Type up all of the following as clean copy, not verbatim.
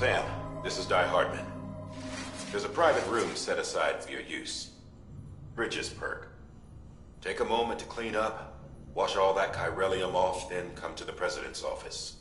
Sam, this is Di Hardman. There's a private room set aside for your use. Bridges perk. Take a moment to clean up, wash all that chiralium off, then come to the President's office.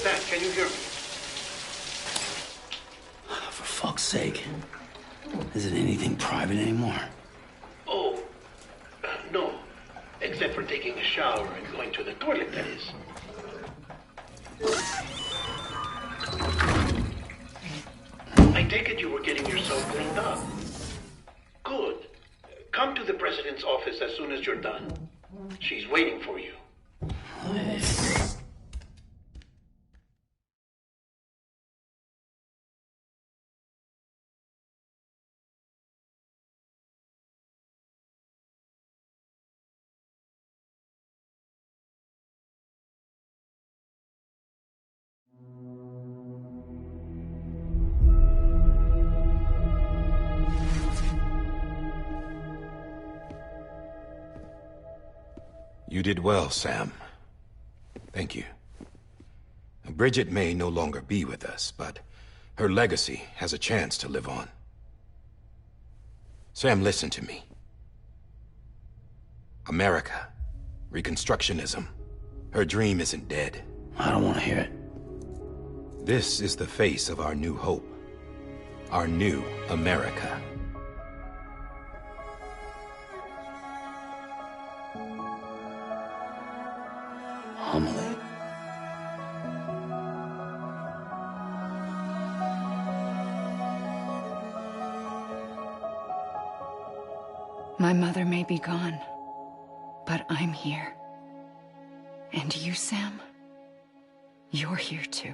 Sam, can you hear me? For fuck's sake. Isn't anything private anymore? Oh, no. Except for taking a shower and going to the toilet, that is. I take it you were getting yourself cleaned up. Good. Come to the President's office as soon as you're done. She's waiting for you. You did well, Sam. Thank you. Bridget may no longer be with us, but her legacy has a chance to live on. Sam, listen to me. America, Reconstructionism, her dream isn't dead. I don't want to hear it. This is the face of our new hope. Our new America. Homily. My mother may be gone, but I'm here. And you, Sam, you're here too.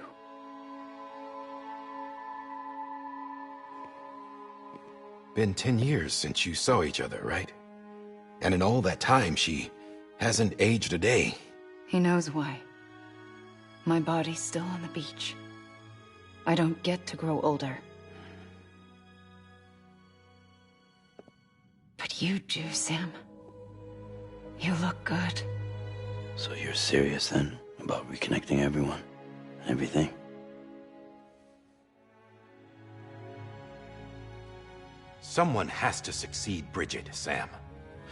Been 10 years since you saw each other, right? And in all that time, she hasn't aged a day. He knows why. My body's still on the beach. I don't get to grow older. But you do, Sam. You look good. So you're serious then about reconnecting everyone and everything? Someone has to succeed Bridget, Sam.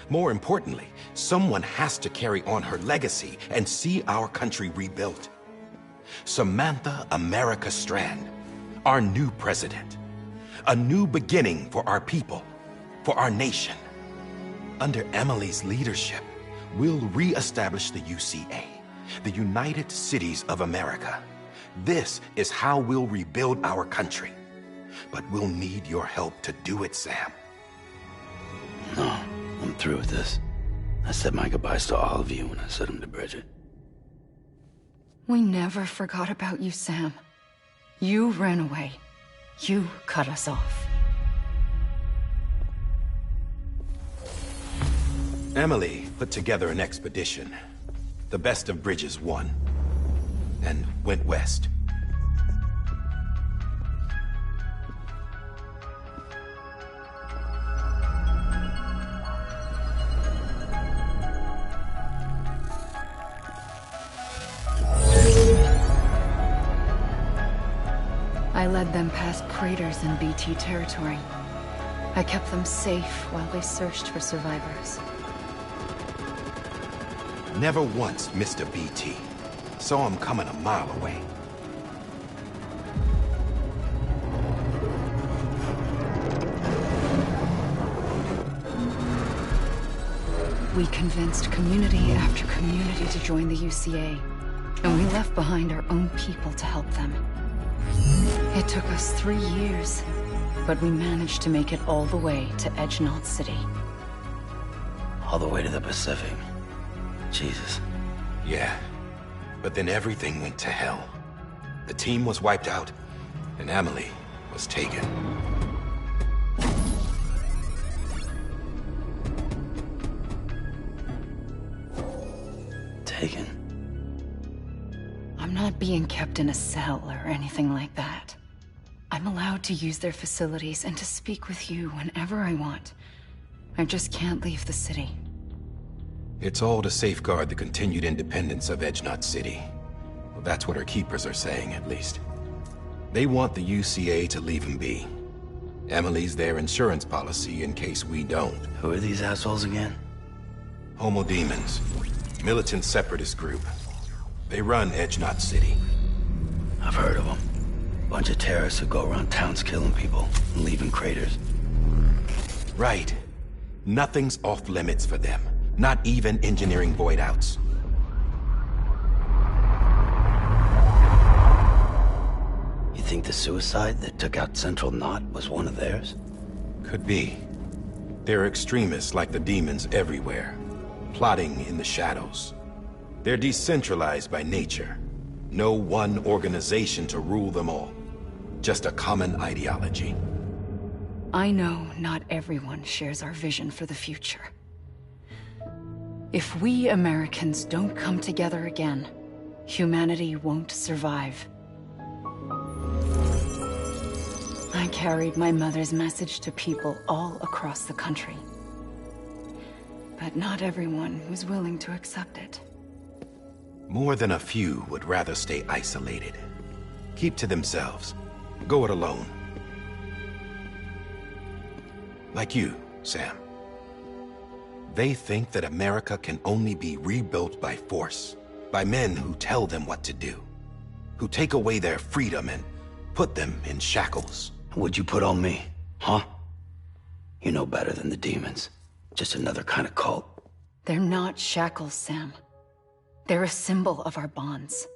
More importantly, someone has to carry on her legacy and see our country rebuilt. Samantha America Strand, our new president. A new beginning for our people, for our nation. Under Emily's leadership, we'll re-establish the UCA, The United Cities of America. This is how we'll rebuild our country. But we'll need your help to do it, Sam. No, I'm through with this. I said my goodbyes to all of you when I said them to Bridget. We never forgot about you, Sam. You ran away. You cut us off. Emily put together an expedition. The best of Bridges won. And went west. I led them past craters in BT territory. I kept them safe while they searched for survivors. Never once missed a BT. Saw him coming a mile away. We convinced community after community to join the UCA, and we left behind our own people to help them. It took us 3 years, but we managed to make it all the way to Edge-Knot City. All the way to the Pacific. Jesus. Yeah, but then everything went to hell. The team was wiped out, and Emily was taken. Taken? I'm not being kept in a cell or anything like that. I'm allowed to use their facilities and to speak with you whenever I want. I just can't leave the city. It's all to safeguard the continued independence of Edge-Knot City. Well, that's what our keepers are saying, at least. They want the UCA to leave him be. Emily's their insurance policy in case we don't. Who are these assholes again? Homo Demons. Militant separatist group. They run Edge-Knot City. I've heard of them. Bunch of terrorists who go around towns killing people and leaving craters. Right. Nothing's off limits for them. Not even engineering void outs. You think the suicide that took out Central Knot was one of theirs? Could be. There are extremists like the demons everywhere, plotting in the shadows. They're decentralized by nature. No one organization to rule them all. Just a common ideology. I know not everyone shares our vision for the future. If we Americans don't come together again, humanity won't survive. I carried my mother's message to people all across the country. But not everyone was willing to accept it. More than a few would rather stay isolated. Keep to themselves. Go it alone. Like you, Sam. They think that America can only be rebuilt by force, by men who tell them what to do, who take away their freedom and put them in shackles. What'd you put on me, huh? You know better than the demons. Just another kind of cult. They're not shackles, Sam. They're a symbol of our bonds.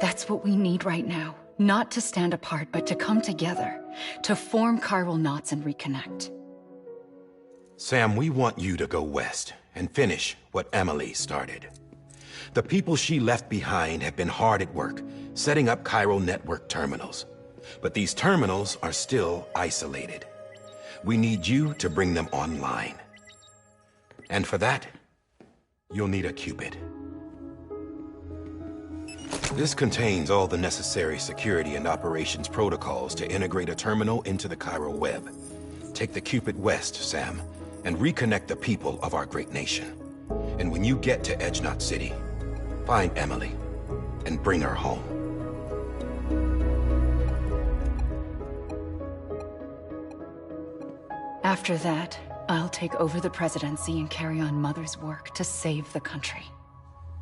That's what we need right now. Not to stand apart, but to come together, to form chiral knots and reconnect. Sam, we want you to go west and finish what Emily started. The people she left behind have been hard at work, setting up chiral network terminals. But these terminals are still isolated. We need you to bring them online. And for that, you'll need a Cupid. This contains all the necessary security and operations protocols to integrate a terminal into the chiral web. Take the Cupid west, Sam, and reconnect the people of our great nation. And when you get to Edge-Knot City, find Emily and bring her home. After that, I'll take over the presidency and carry on Mother's work to save the country.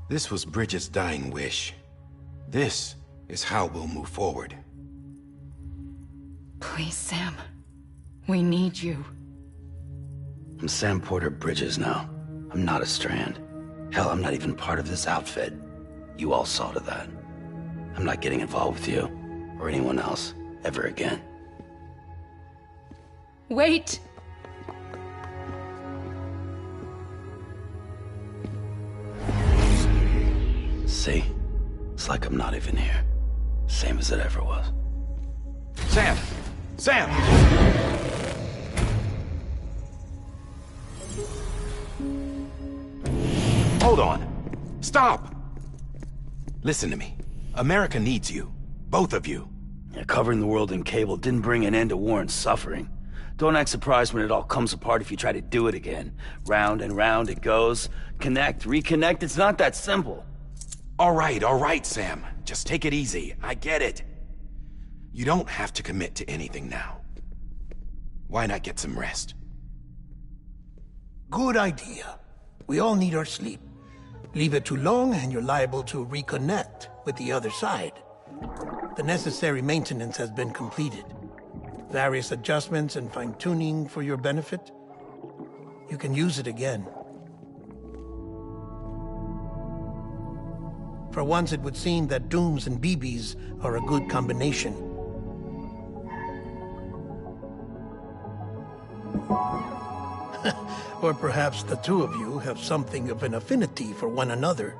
This was Bridget's dying wish. This is how we'll move forward. Please, Sam. We need you. I'm Sam Porter Bridges now. I'm not a Strand. Hell, I'm not even part of this outfit. You all saw to that. I'm not getting involved with you, or anyone else, ever again. Wait! See? It's like I'm not even here. Same as it ever was. Sam! Sam! Hold on. Stop! Listen to me. America needs you. Both of you. Yeah, covering the world in cable didn't bring an end to war and suffering. Don't act surprised when it all comes apart if you try to do it again. Round and round it goes. Connect, reconnect, it's not that simple. All right, Sam. Just take it easy. I get it. You don't have to commit to anything now. Why not get some rest? Good idea. We all need our sleep. Leave it too long and you're liable to reconnect with the other side. The necessary maintenance has been completed. Various adjustments and fine-tuning for your benefit. You can use it again. For once, it would seem that Dooms and BBs are a good combination. Or perhaps the two of you have something of an affinity for one another.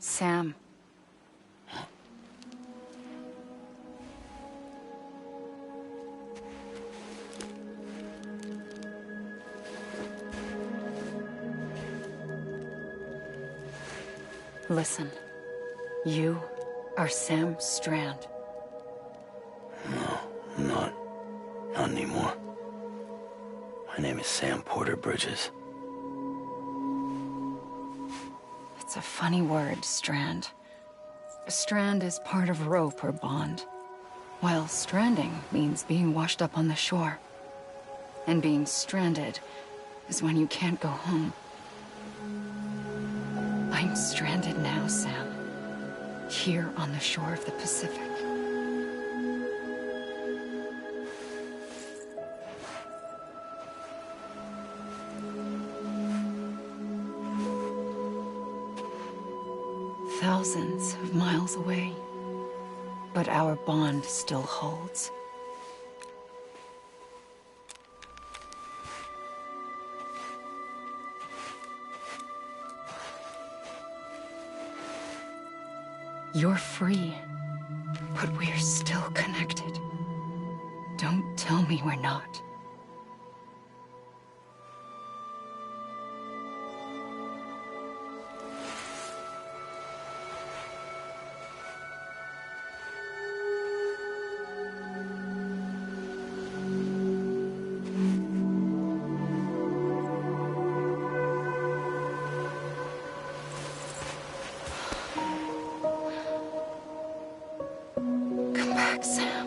Sam. Listen. You are Sam Strand. No, I'm not. Not anymore. My name is Sam Porter Bridges. It's a funny word, Strand. A strand is part of rope or bond, while stranding means being washed up on the shore. And being stranded is when you can't go home. I'm stranded now, Sam. Here on the shore of the Pacific. Thousands of miles away, but our bond still holds. You're free, but we're still connected. Don't tell me we're not. Sam.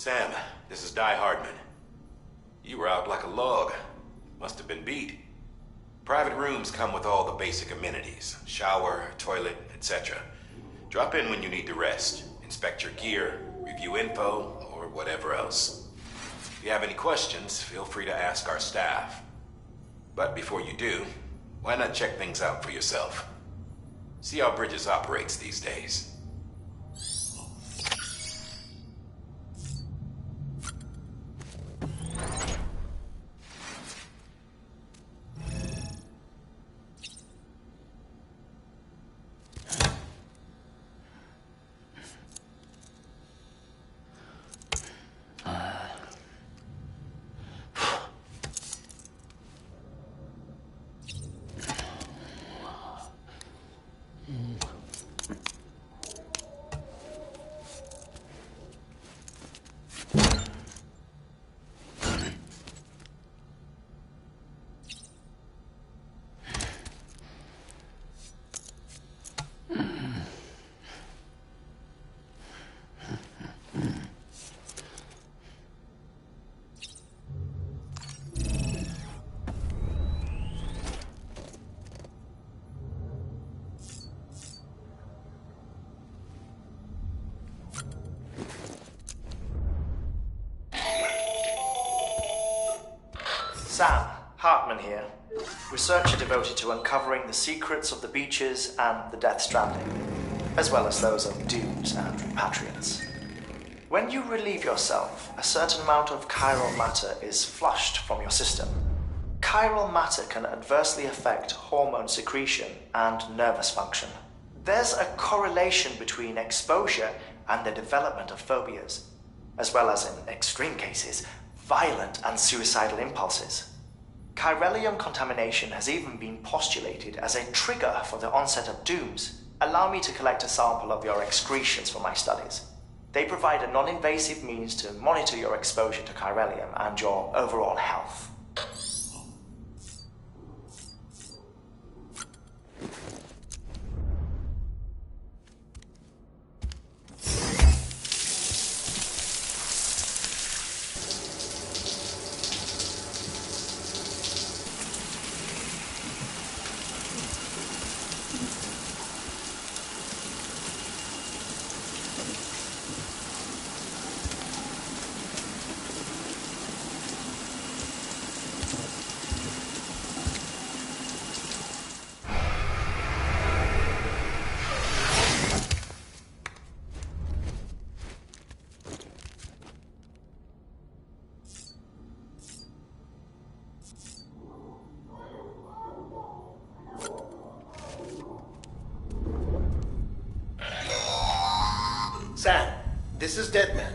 Sam, this is Di Hardman. You were out like a log. Must have been beat. Private rooms come with all the basic amenities. Shower, toilet, etc. Drop in when you need to rest. Inspect your gear, review info, or whatever else. If you have any questions, feel free to ask our staff. But before you do, why not check things out for yourself? See how Bridges operates these days. Sam, Hartman here, researcher devoted to uncovering the secrets of the beaches and the Death Stranding, as well as those of dooms and repatriates. When you relieve yourself, a certain amount of chiral matter is flushed from your system. Chiral matter can adversely affect hormone secretion and nervous function. There's a correlation between exposure and the development of phobias, as well as, in extreme cases, violent and suicidal impulses. Chiralium contamination has even been postulated as a trigger for the onset of dooms. Allow me to collect a sample of your excretions for my studies. They provide a non-invasive means to monitor your exposure to chiralium and your overall health. Sam, this is Deadman.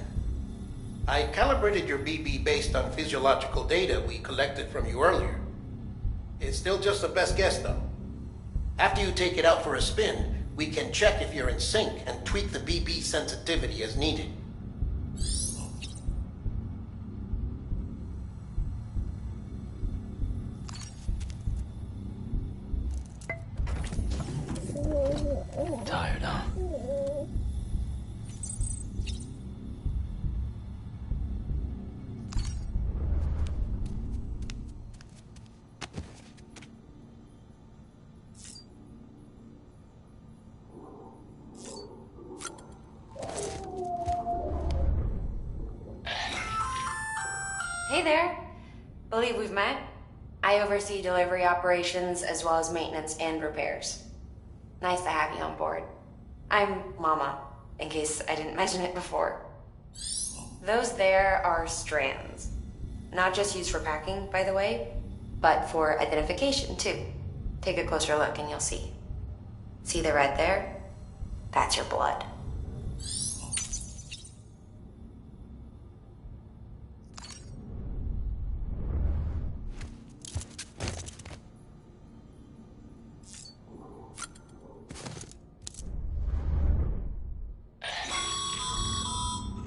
I calibrated your BB based on physiological data we collected from you earlier. It's still just a best guess, though. After you take it out for a spin, we can check if you're in sync and tweak the BB sensitivity as needed. Tired, huh? Hey there. Believe we've met. I oversee delivery operations as well as maintenance and repairs. Nice to have you on board. I'm Mama, in case I didn't mention it before. Those there are strands. Not just used for packing, by the way, but for identification too. Take a closer look and you'll see. See the red there? That's your blood.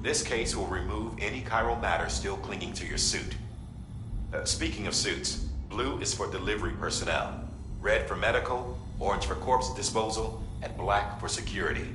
This case will remove any chiral matter still clinging to your suit. Speaking of suits, blue is for delivery personnel, red for medical, orange for corpse disposal, and black for security.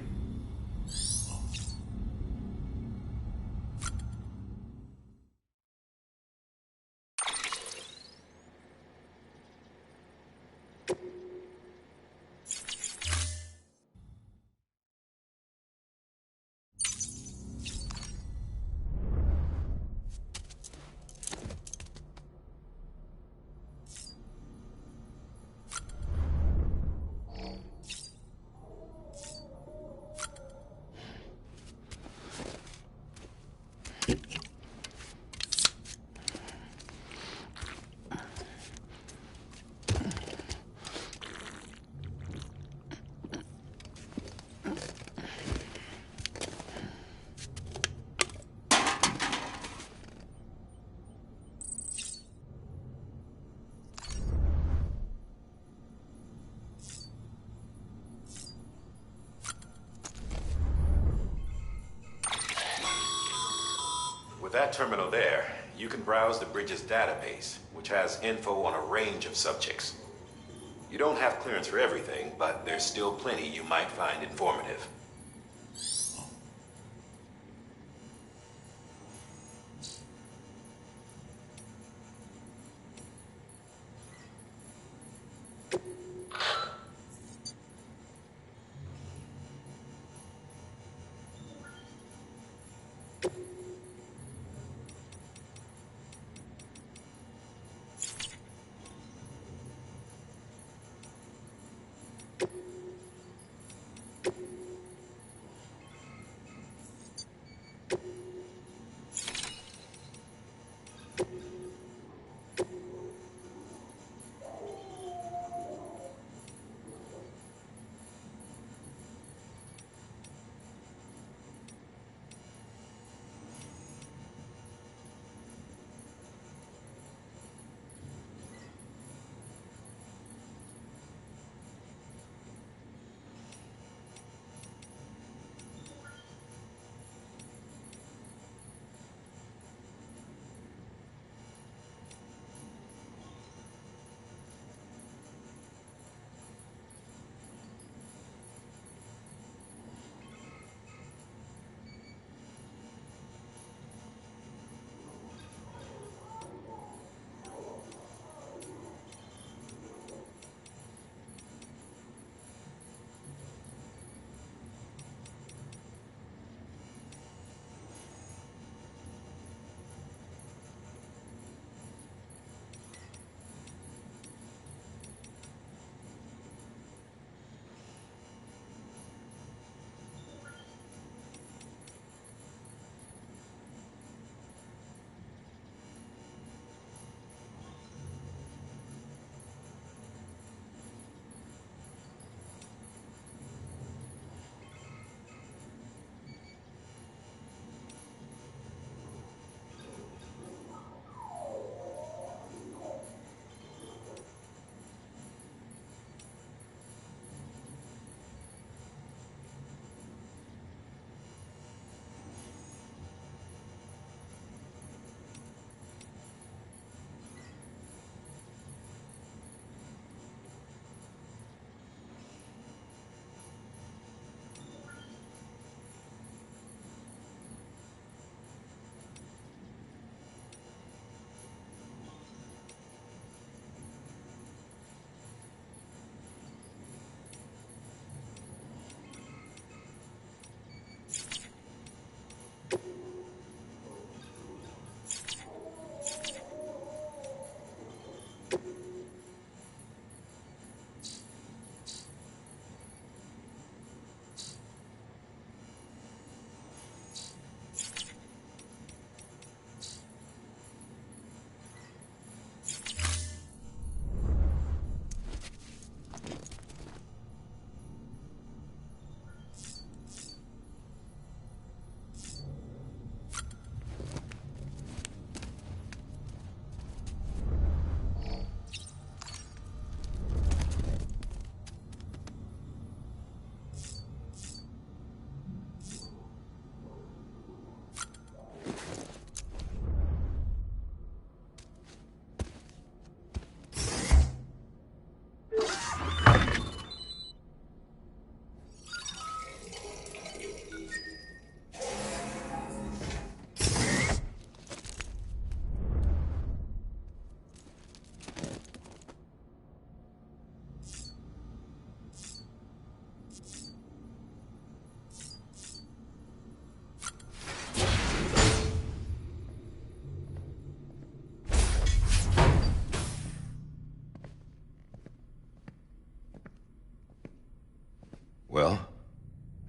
With that terminal there, you can browse the bridge's database, which has info on a range of subjects. You don't have clearance for everything, but there's still plenty you might find informative. Well,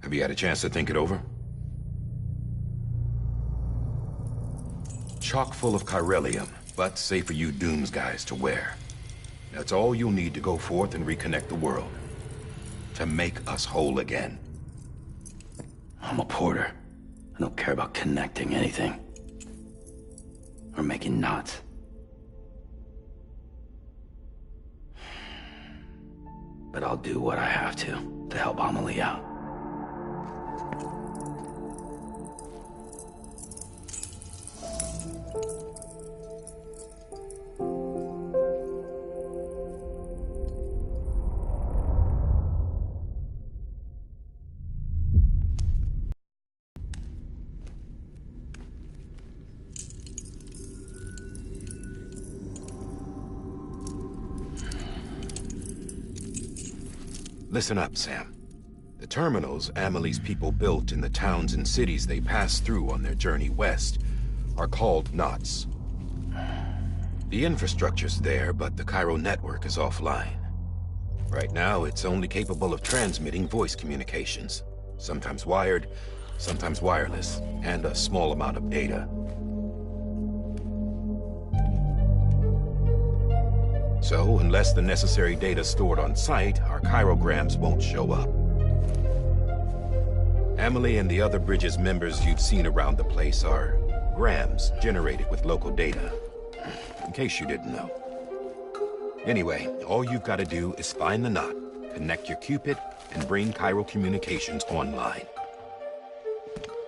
have you had a chance to think it over? Chock full of chiralium, but safe for you Dooms guys to wear. That's all you'll need to go forth and reconnect the world. To make us whole again. I'm a porter. I don't care about connecting anything. Or making knots. But I'll do what I have to help Amelie out. Listen up, Sam. The terminals Amelie's people built in the towns and cities they passed through on their journey west are called knots. The infrastructure's there, but the Cairo network is offline. Right now, it's only capable of transmitting voice communications. Sometimes wired, sometimes wireless, and a small amount of data. So, unless the necessary data stored on site, our chirograms won't show up. Amelie and the other Bridges members you've seen around the place are grams generated with local data. In case you didn't know. Anyway, all you've got to do is find the knot, connect your Cupid, and bring Cairo communications online.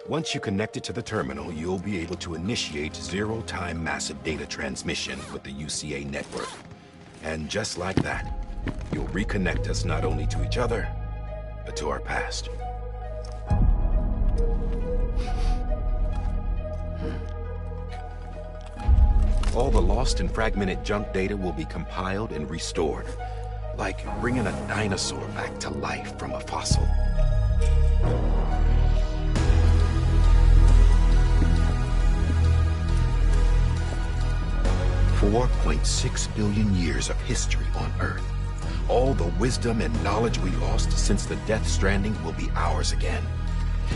Once you connect it to the terminal, you'll be able to initiate zero-time massive data transmission with the UCA network. And just like that, you'll reconnect us not only to each other, but to our past. All the lost and fragmented junk data will be compiled and restored, like bringing a dinosaur back to life from a fossil. $4.6 billion years of history on Earth. All the wisdom and knowledge we lost since the Death Stranding will be ours again.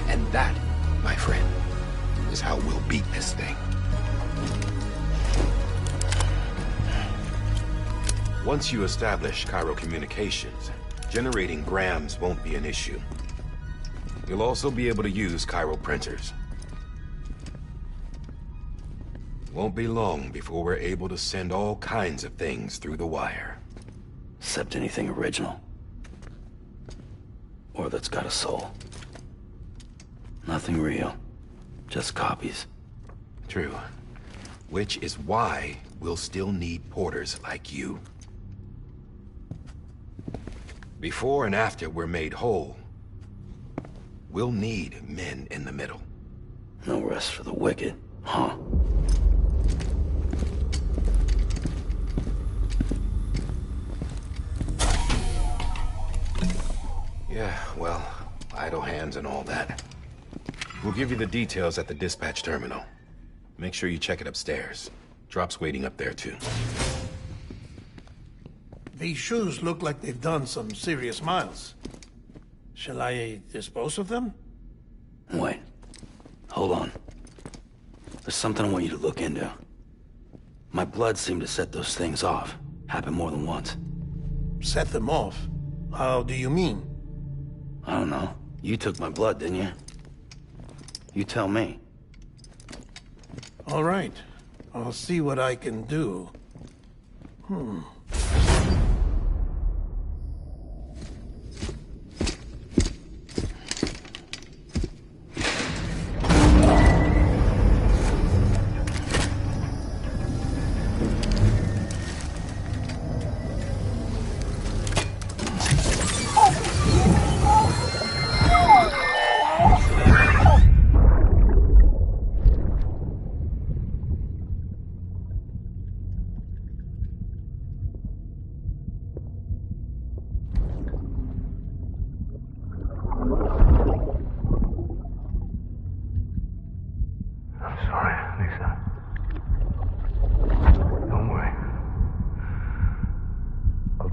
And that, my friend, is how we'll beat this thing. Once you establish Cairo communications, generating grams won't be an issue. You'll also be able to use Cairo printers. Won't be long before we're able to send all kinds of things through the wire. Except anything original. Or that's got a soul. Nothing real. Just copies. True. Which is why we'll still need porters like you. Before and after we're made whole, we'll need men in the middle. No rest for the wicked, huh? Yeah, well, idle hands and all that. We'll give you the details at the dispatch terminal. Make sure you check it upstairs. Drop's waiting up there, too. These shoes look like they've done some serious miles. Shall I dispose of them? Wait. Hold on. There's something I want you to look into. My blood seemed to set those things off. Happened more than once. Set them off? How do you mean? I don't know. You took my blood, didn't you? You tell me. All right. I'll see what I can do.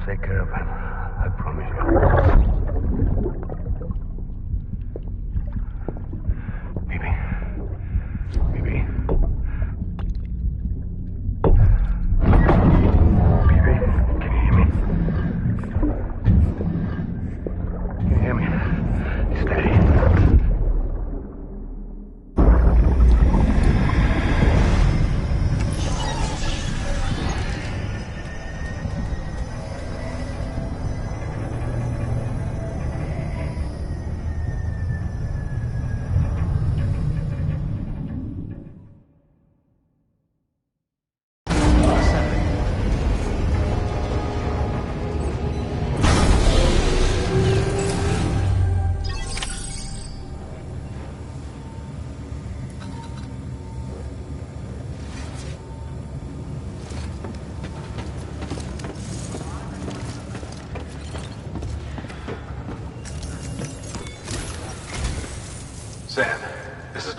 Take care of him. I promise you. Baby. Baby. Baby, can you hear me? Can you hear me? Steady.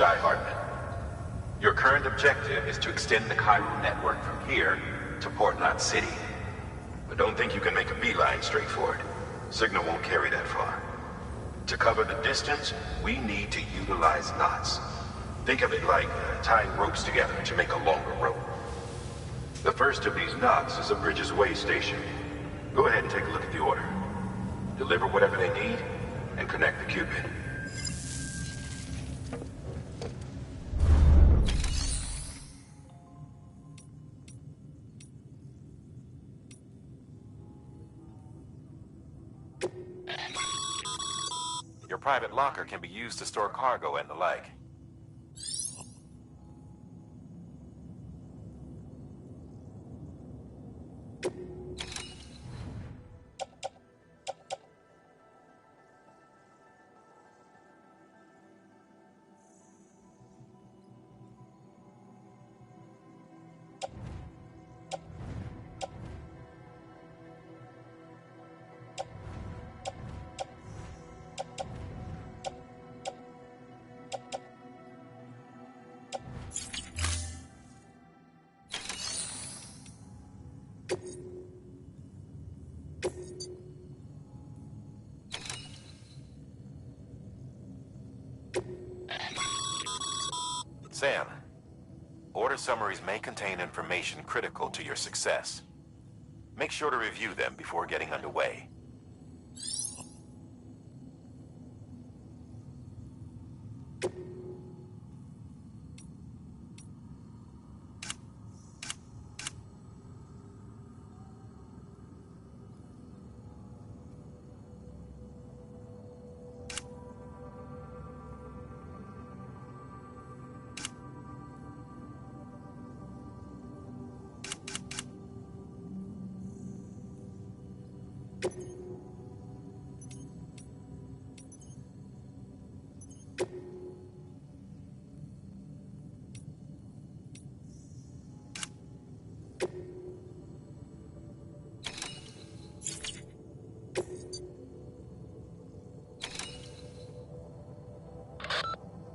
Die Hartman. Your current objective is to extend the chiral network from here to Port Knot City. But don't think you can make a beeline straight for it. Signal won't carry that far. To cover the distance, we need to utilize knots. Think of it like tying ropes together to make a longer rope. The first of these knots is a Bridges Way station. Go ahead and take a look at the order. Deliver whatever they need, and connect the Cupid. Your private locker can be used to store cargo and the like. Sam, order summaries may contain information critical to your success. Make sure to review them before getting underway.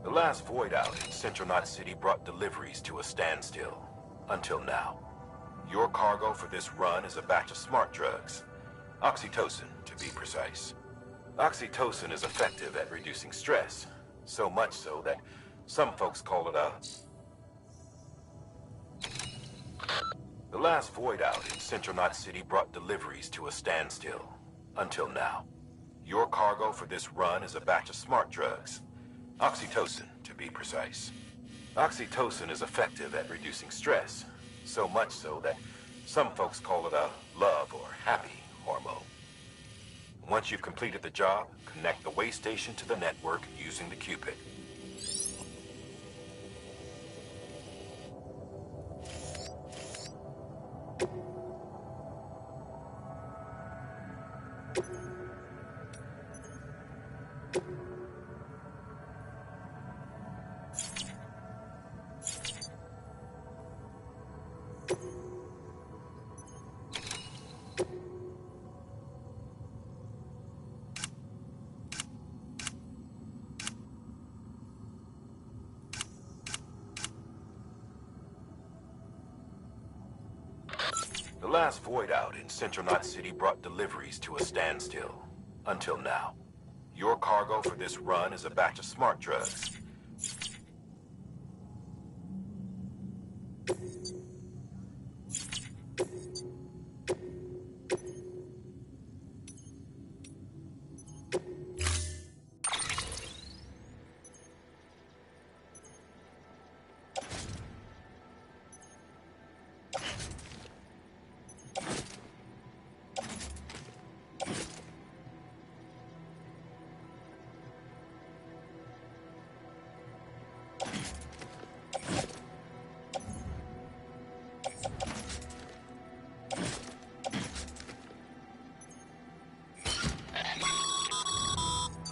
The last void out in Central Knot City brought deliveries to a standstill. Until now. Your cargo for this run is a batch of smart drugs. Oxytocin, to be precise. Oxytocin is effective at reducing stress. So much so that some folks call it a... The last void out in Central Knot City brought deliveries to a standstill. Until now. Your cargo for this run is a batch of smart drugs. Oxytocin, to be precise. Oxytocin is effective at reducing stress. So much so that some folks call it a love or happy hormone. Once you've completed the job, connect the way station to the network using the Cupid. The last void out in Central Knot City brought deliveries to a standstill. Until now. Your cargo for this run is a batch of smart drugs.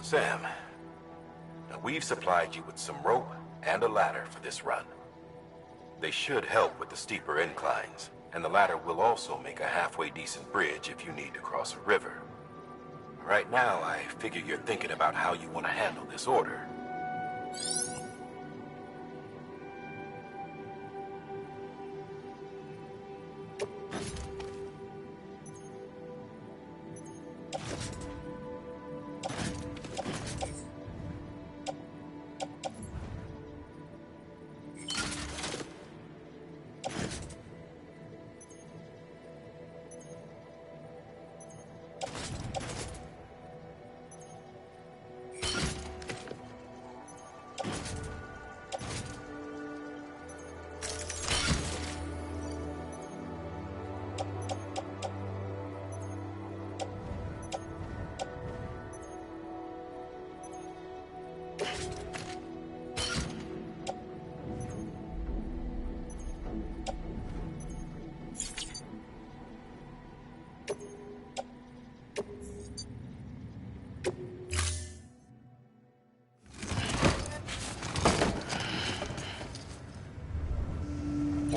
Sam, now we've supplied you with some rope and a ladder for this run. They should help with the steeper inclines, and the ladder will also make a halfway decent bridge if you need to cross a river. Right now, I figure you're thinking about how you want to handle this order.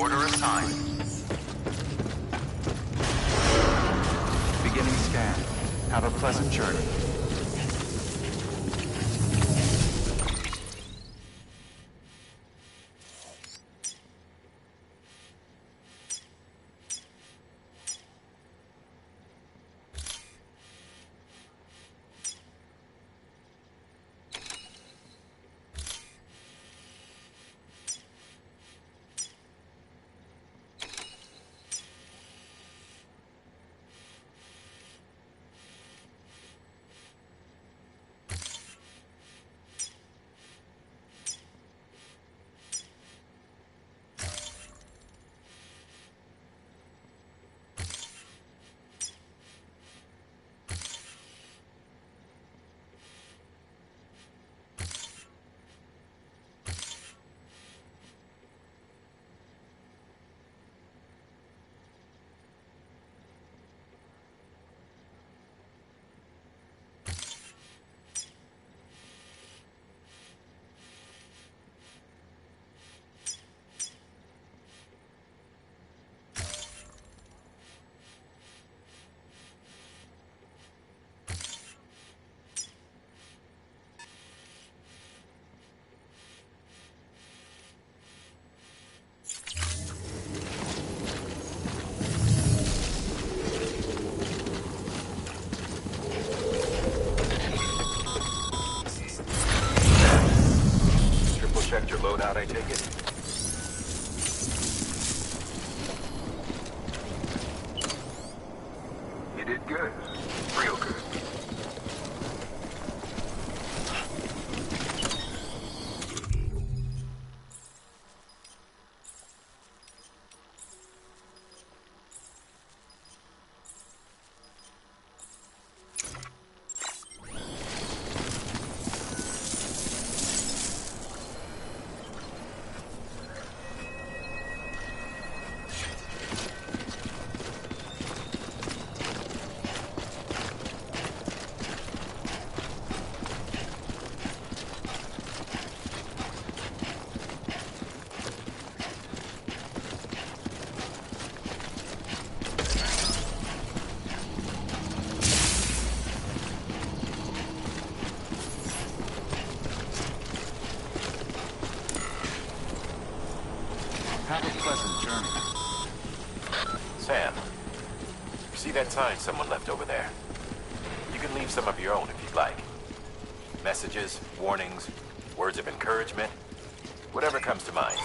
Order assigned. Beginning scan. Have a pleasant journey. Checked your loadout, I take it? You did good. Real good. Have a pleasant journey. Sam, you see that sign someone left over there? You can leave some of your own if you'd like. Messages, warnings, words of encouragement, whatever comes to mind.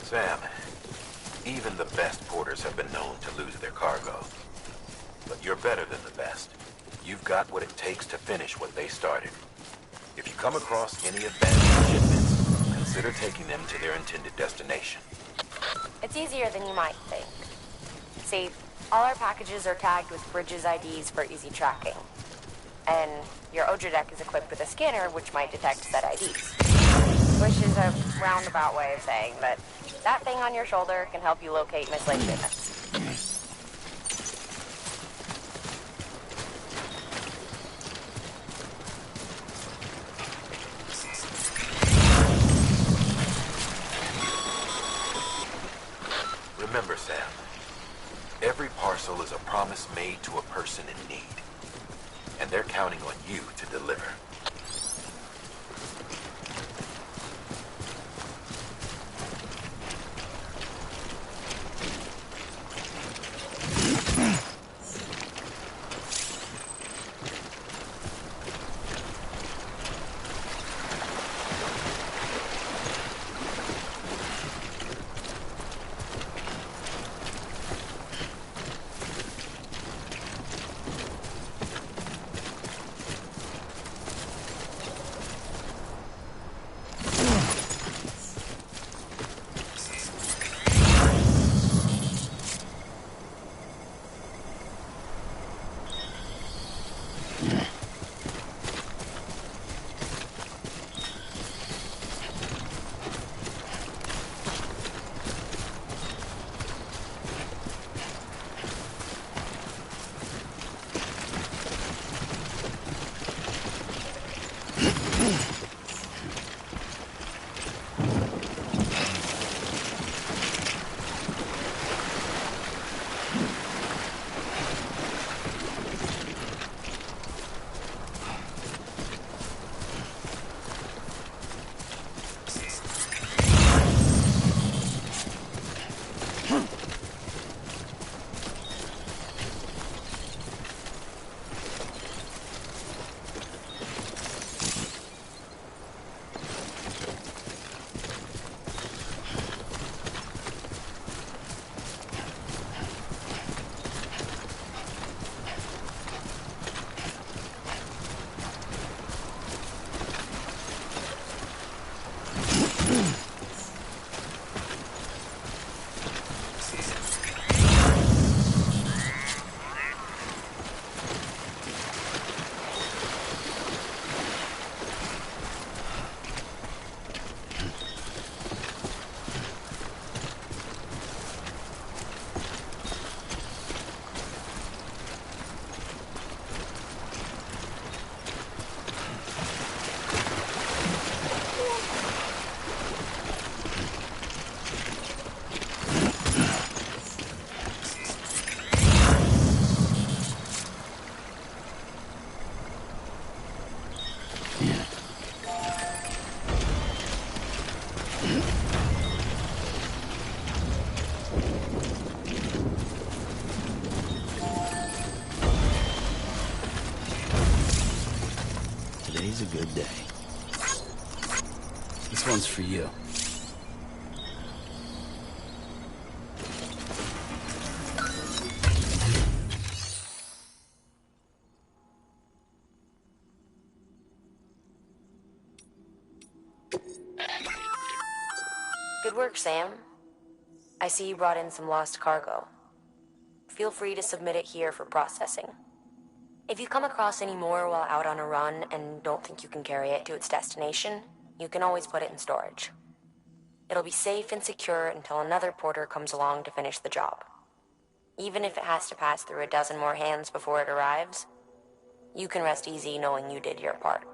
Sam, even the best porters have been known to lose their cargo. But you're better than the best. You've got what it takes to finish what they started. If you come across any abandoned shipments, consider taking them to their intended destination. It's easier than you might think. See, all our packages are tagged with Bridges IDs for easy tracking. And your Odra deck is equipped with a scanner which might detect set IDs. Which is a roundabout way of saying that that thing on your shoulder can help you locate mislaid shipments. Remember, Sam, every parcel is a promise made to a person in need. And they're counting on you to deliver. Today's a good day. This one's for you. Good work, Sam. I see you brought in some lost cargo. Feel free to submit it here for processing. If you come across any more while out on a run and don't think you can carry it to its destination, you can always put it in storage. It'll be safe and secure until another porter comes along to finish the job. Even if it has to pass through a dozen more hands before it arrives, you can rest easy knowing you did your part.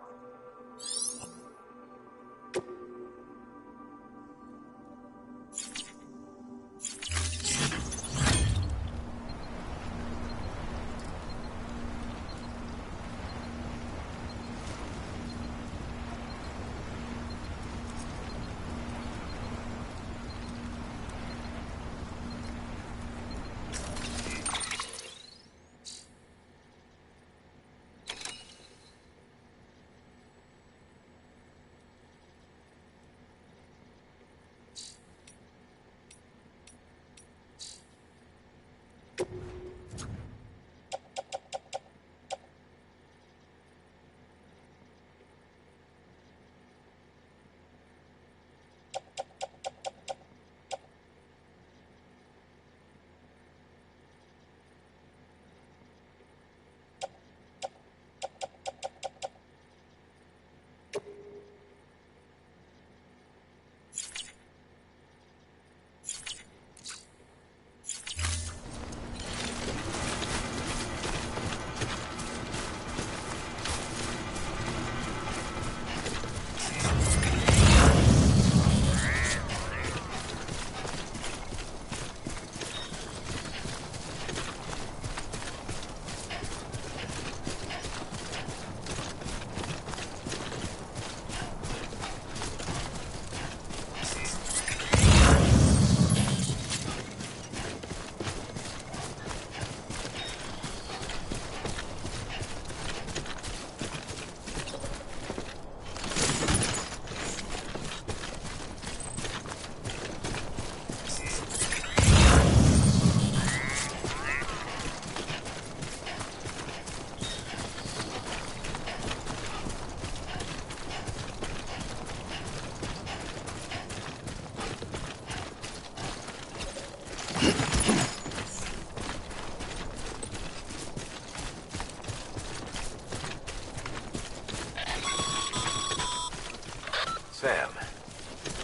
Sam,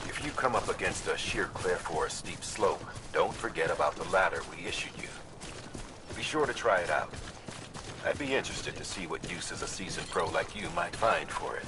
if you come up against a sheer cliff or a steep slope, don't forget about the ladder we issued you. Be sure to try it out. I'd be interested to see what uses a seasoned pro like you might find for it.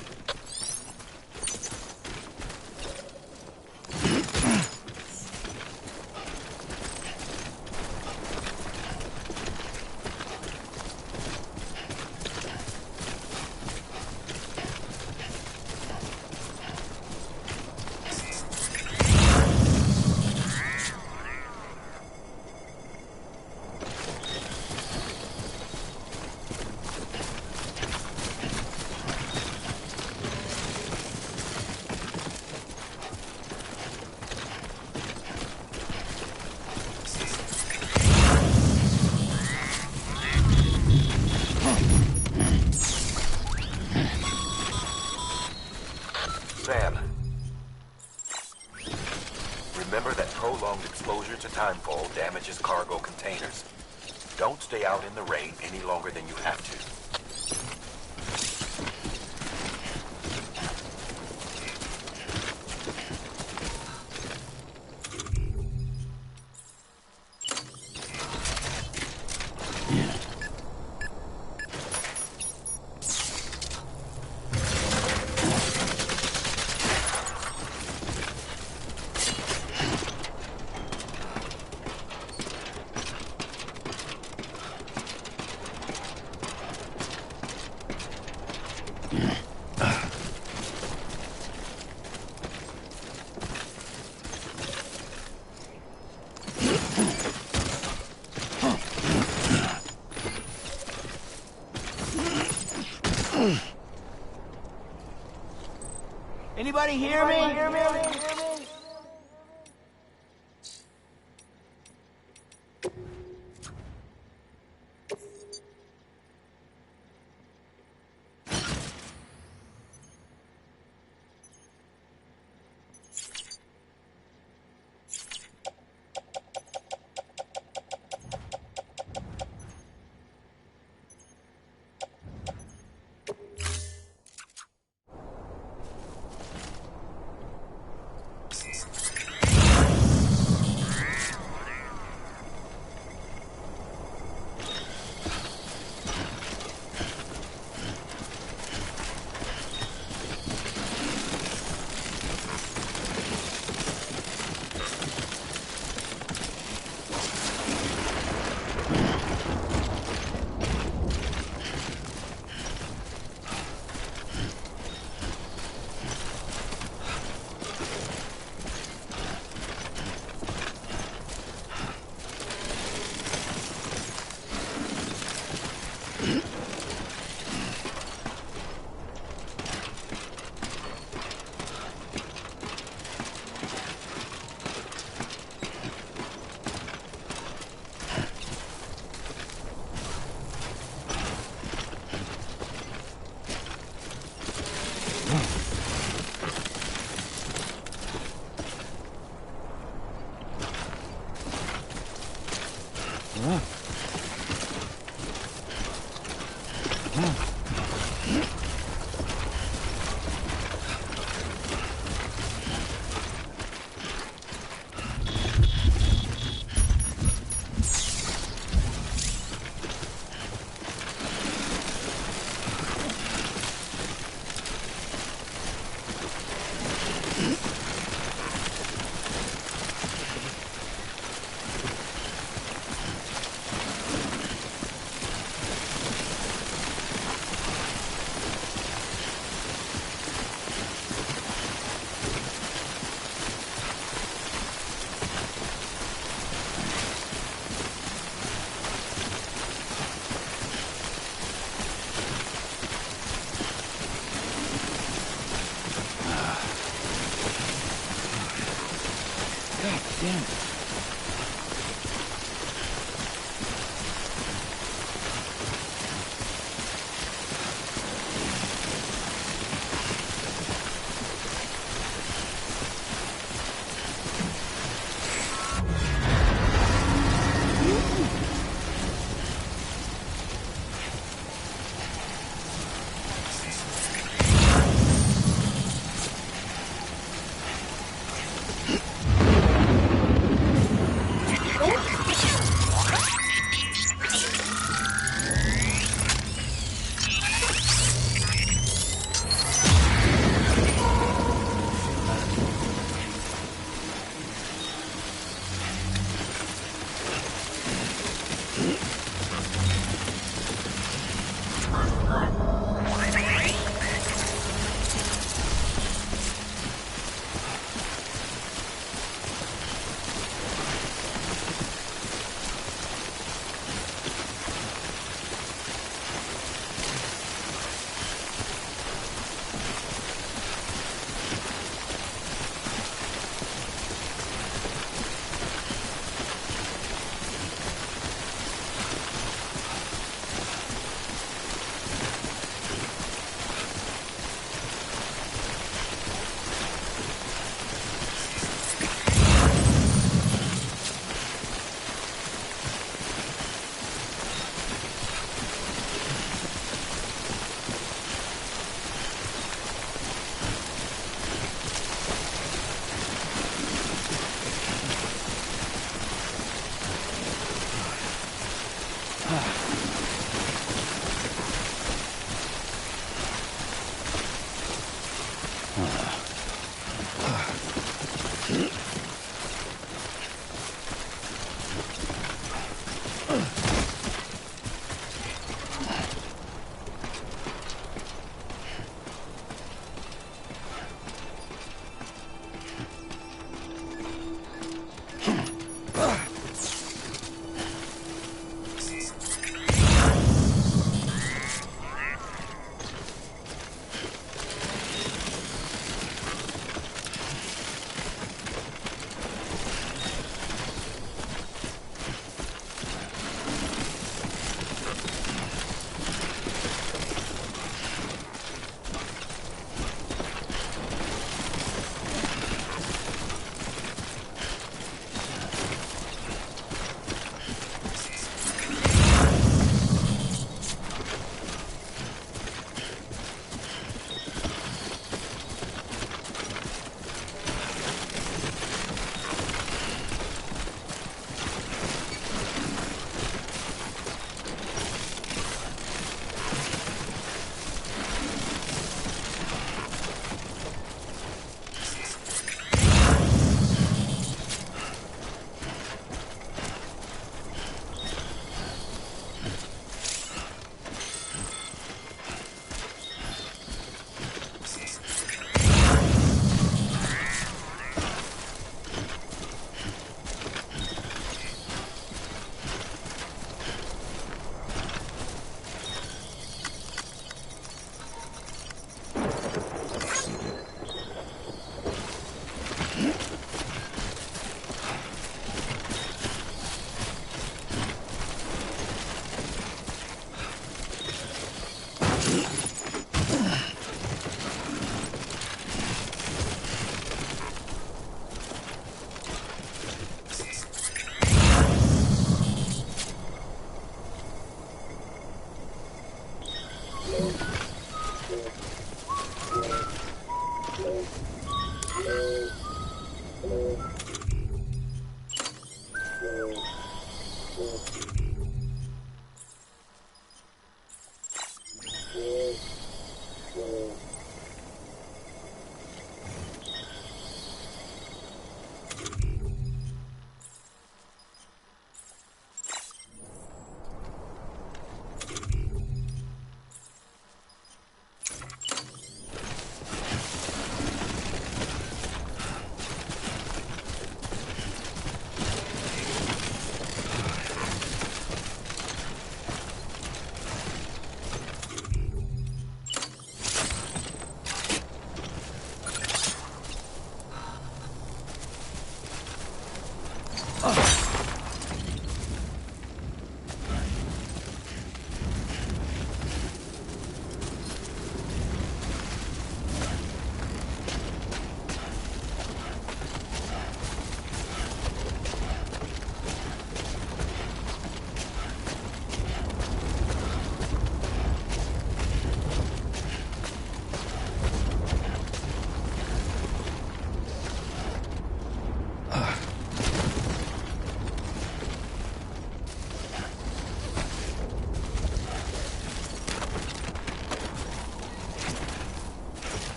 Sam, remember that prolonged exposure to timefall damages cargo containers. Don't stay out in the rain any longer than you have to. Anybody hear me?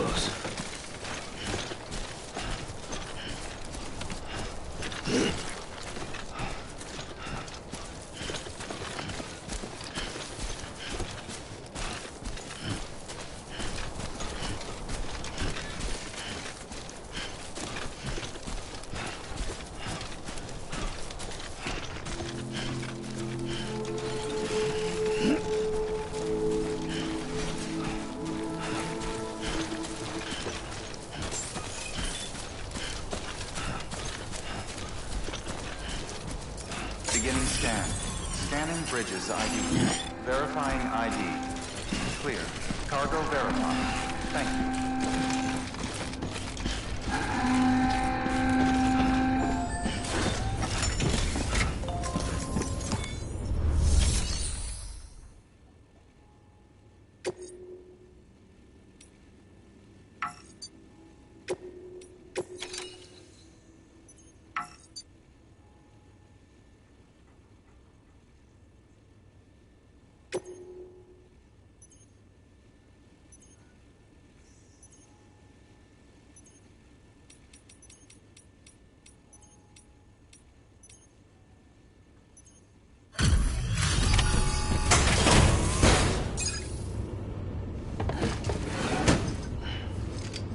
close. Beginning scan. Scanning bridges ID. Verifying ID. Clear. Cargo verified. Thank you.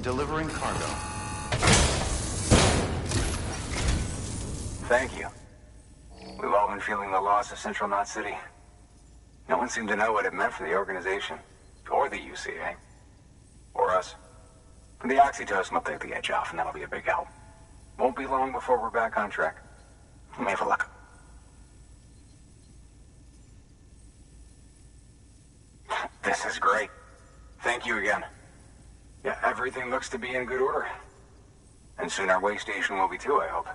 Delivering cargo. Thank you. We've all been feeling the loss of Central Knot City. No one seemed to know what it meant for the organization, or the UCA, or us. The oxytocin will take the edge off, and that'll be a big help. Won't be long before we're back on track. You may have a look. This is great. Thank you again. Yeah, everything looks to be in good order. And soon our way station will be too, I hope.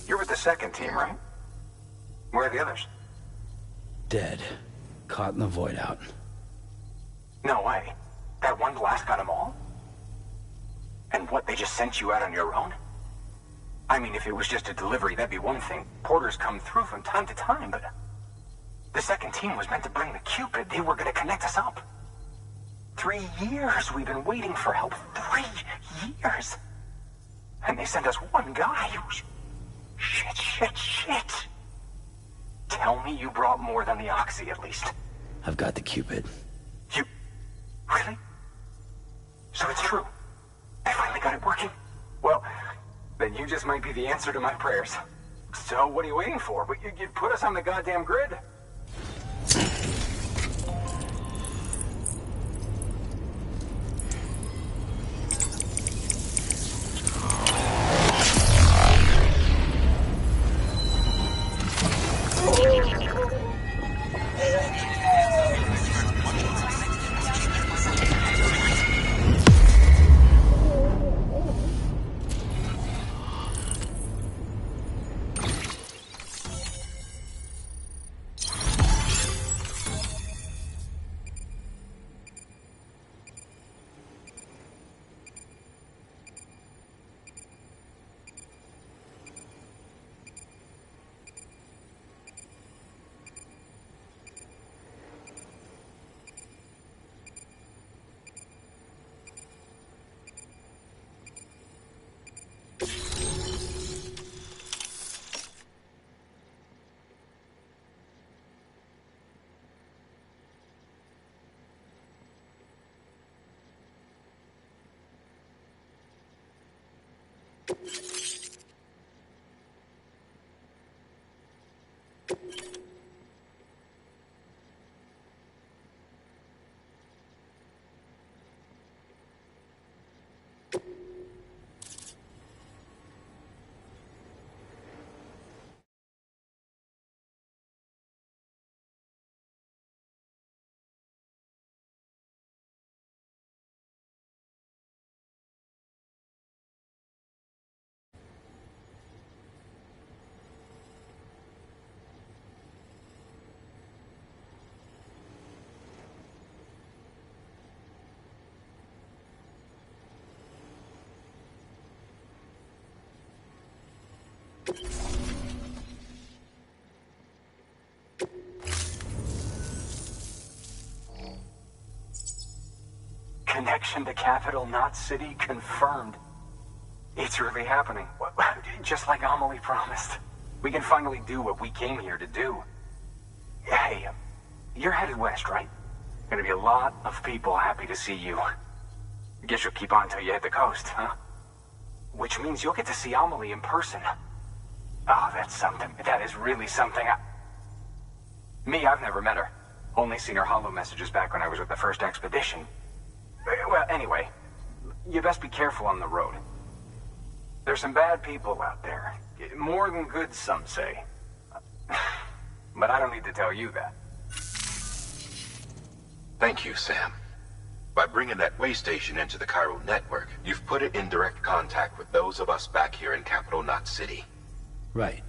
You're with the second team, right? Where are the others? Dead. Caught in the void out. No way. That one blast got them all? And what, they just sent you out on your own? I mean, if it was just a delivery, that'd be one thing. Porters come through from time to time, but... The second team was meant to bring the Cupid. They were gonna connect us up. 3 years we've been waiting for help. 3 years! And they sent us one guy who's... Shit. Tell me you brought more than the Oxy, at least. I've got the Cupid. You... Really? So it's true. I finally got it working. Well, then you just might be the answer to my prayers. So what are you waiting for? You put us on the goddamn grid. Connection to Capital Knot City confirmed. It's really happening. Just like Amelie promised. We can finally do what we came here to do. Hey, you're headed west, right? Gonna be a lot of people happy to see you. Guess you'll keep on till you hit the coast, huh? Which means you'll get to see Amelie in person. Oh, that's something. That is really something. Me, I've never met her. Only seen her holo messages back when I was with the first expedition. Well, anyway, you best be careful on the road. There's some bad people out there. More than good, some say. But I don't need to tell you that. Thank you, Sam. By bringing that way station into the Chiral network, you've put it in direct contact with those of us back here in Capital Knot City. Right.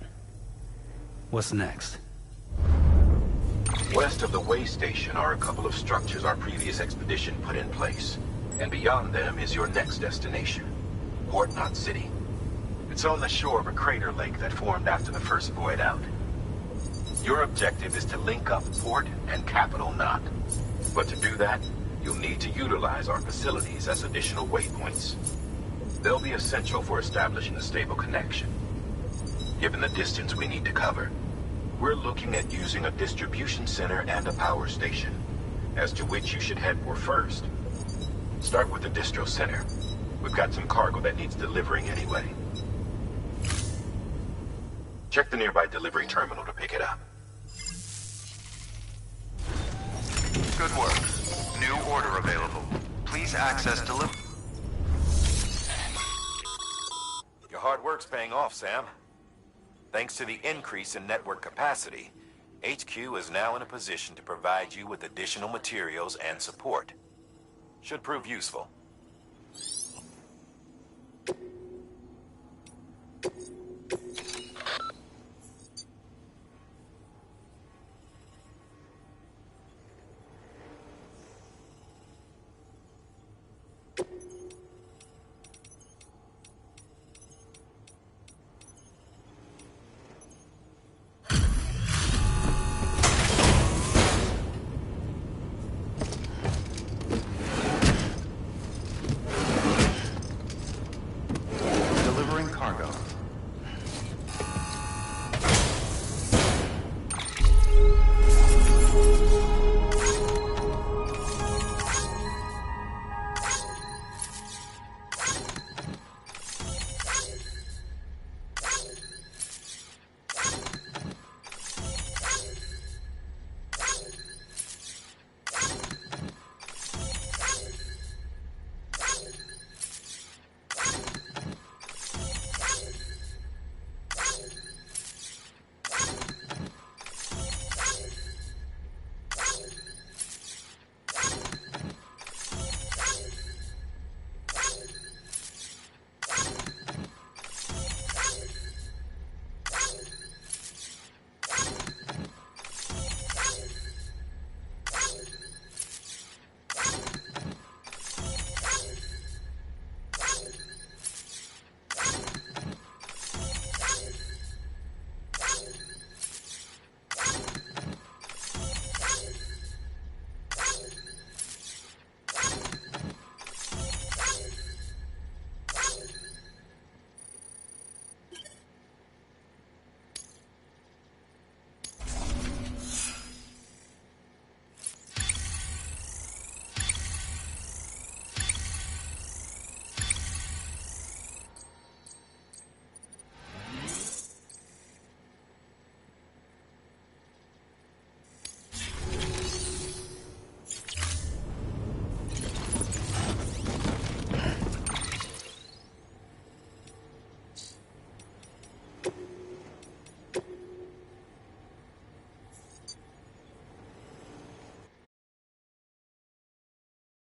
What's next? West of the way station are a couple of structures our previous expedition put in place. And beyond them is your next destination, Port Knot City. It's on the shore of a crater lake that formed after the first void out. Your objective is to link up Port and Capital Knot. But to do that, you'll need to utilize our facilities as additional waypoints. They'll be essential for establishing a stable connection. Given the distance we need to cover, we're looking at using a distribution center and a power station, as to which you should head for first. Start with the distro center. We've got some cargo that needs delivering anyway. Check the nearby delivery terminal to pick it up. Good work. New order available. Please access delivery. Your hard work's paying off, Sam. Thanks to the increase in network capacity, HQ is now in a position to provide you with additional materials and support. Should prove useful.